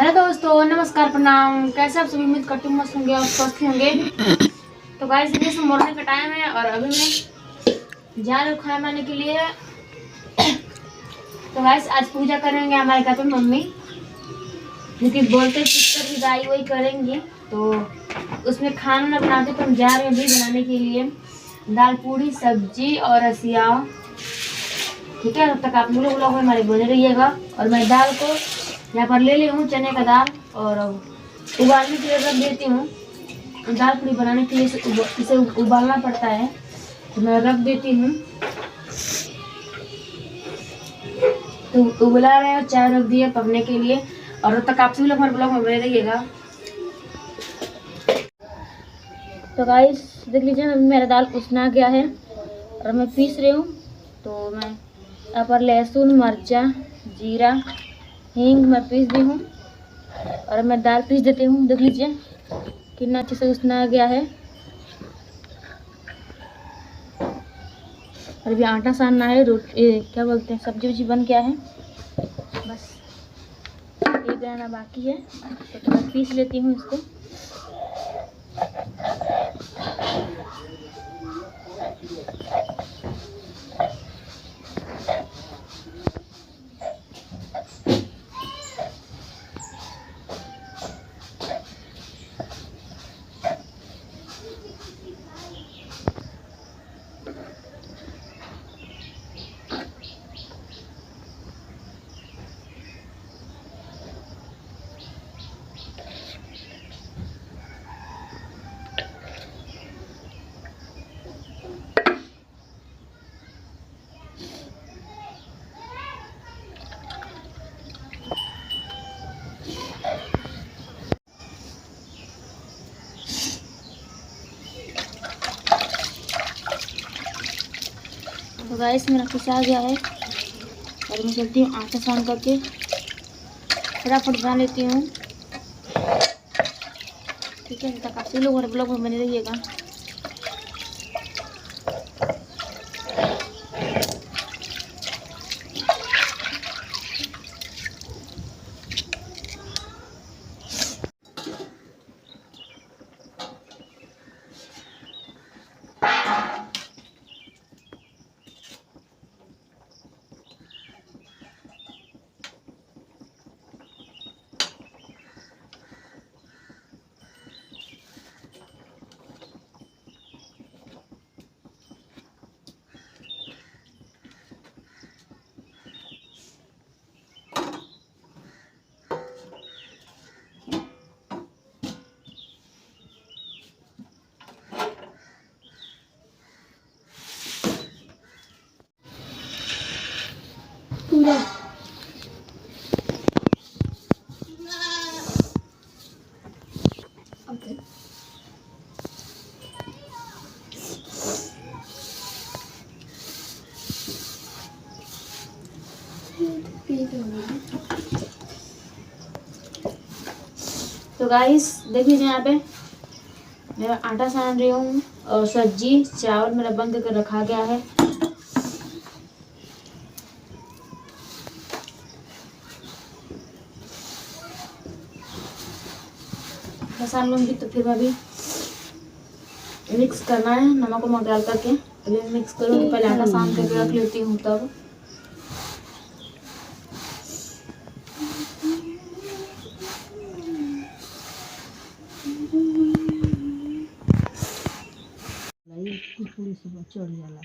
Hello दोस्तों, नमस्कार, प्रणाम। कैसे आप सभी? उम्मीद करती हूँ मस्त होंगे और स्वस्थ होंगे। तो गाइस, ये सब मॉर्निंग का टाइम है और अभी मैं जा रही हूँ खाना बनाने के लिए। तो गाइस, आज पूजा करेंगे हमारे घर पे मम्मी, क्योंकि बोलते सिस्टर की गाय वही करेंगी। तो उसमें खाना बनाते तो हम जा रहे हैं अभी बनाने के लिए दाल पूड़ी सब्जी और रसिया। ठीक है, तब तक आप लोग में हमारे बने रहिएगा। और मैं दाल को यहाँ पर ले ली हूँ, चने का दाल, और उबालने के लिए रख देती हूँ। दाल पूड़ी बनाने के लिए इसे उबालना पड़ता है, तो मैं रख देती हूँ। तो उबला रहे हैं, चाय रख दिए पकने के लिए। और तब तक आप सभी लोग हमारे ब्लॉग में बने रहिएगा। तो गाइस देख लीजिए, मेरा दाल उसना गया है और मैं पीस रही हूँ। तो मैं यहाँ पर लहसुन मिर्चा जीरा हींग मैं पीस दी हूँ और मैं दाल पीस देती हूँ। देख लीजिए कितना अच्छे से उसना गया है। और अभी आटा सानना है, रोटी क्या बोलते हैं, सब्जी वब्जी बन गया है, बस ये बनाना बाकी है। तो मैं पीस लेती हूँ इसको। तो गाइस मेरा पिसा गया है और मैं चलती हूँ आटा सान करके फटाफट बना लेती हूँ। ठीक है, तब आप लोग ब्लॉग में बने रहिएगा। तो गाइस देख लीजिए, यहाँ पे मेरा आटा सान रही हूँ और सब्जी चावल मेरा बन करके रखा गया है। सान लूँगी तो फिर अभी मिक्स करना है, नमक वमक डाल करके पहले मिक्स करूँगी। पहले आटा सान करके रख लेती हूँ तब। चढ़ जाला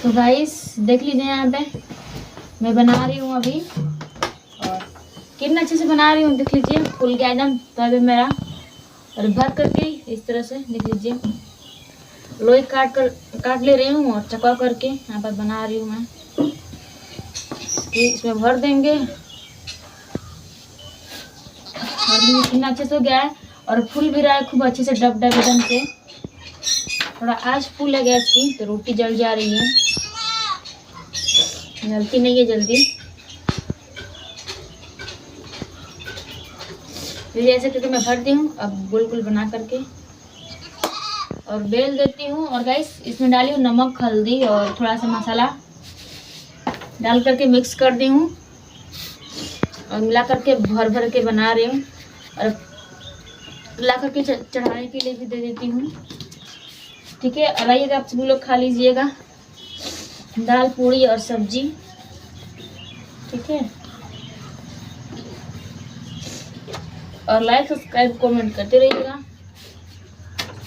तो गाइस देख लीजिए, यहाँ पे मैं बना रही हूँ अभी और कितना अच्छे से बना रही हूँ। देख लीजिए फुल गया एकदम तवे मेरा। और भर करके इस तरह से देख लीजिए लोई काट ले रही हूँ और चपा करके यहाँ पर बना रही हूँ मैं। इसमें भर देंगे और कितना अच्छे से हो गया है और फूल भी रहा है खूब अच्छे से डब डब एकदम से। थोड़ा आज फूल है गैस की तो रोटी जल जा रही है, जलती नहीं है जल्दी। फिर ऐसे करके मैं भर दी हूँ। अब गोल गोल बना करके और बेल देती हूँ। और गाइस इसमें डाली हूँ नमक, हल्दी और थोड़ा सा मसाला डाल करके मिक्स कर दी हूँ और मिला करके भर भर के बना रही हूँ और ला करके चढ़ाने के लिए भी दे देती हूँ। ठीक है, और आइएगा आप सभी लोग खा लीजिएगा दाल पूड़ी और सब्जी। ठीक है, और लाइक सब्सक्राइब कमेंट करते रहिएगा।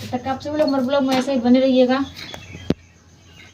तब तक आप सभी लोग हमारे ब्लॉग में ऐसे ही बने रहिएगा।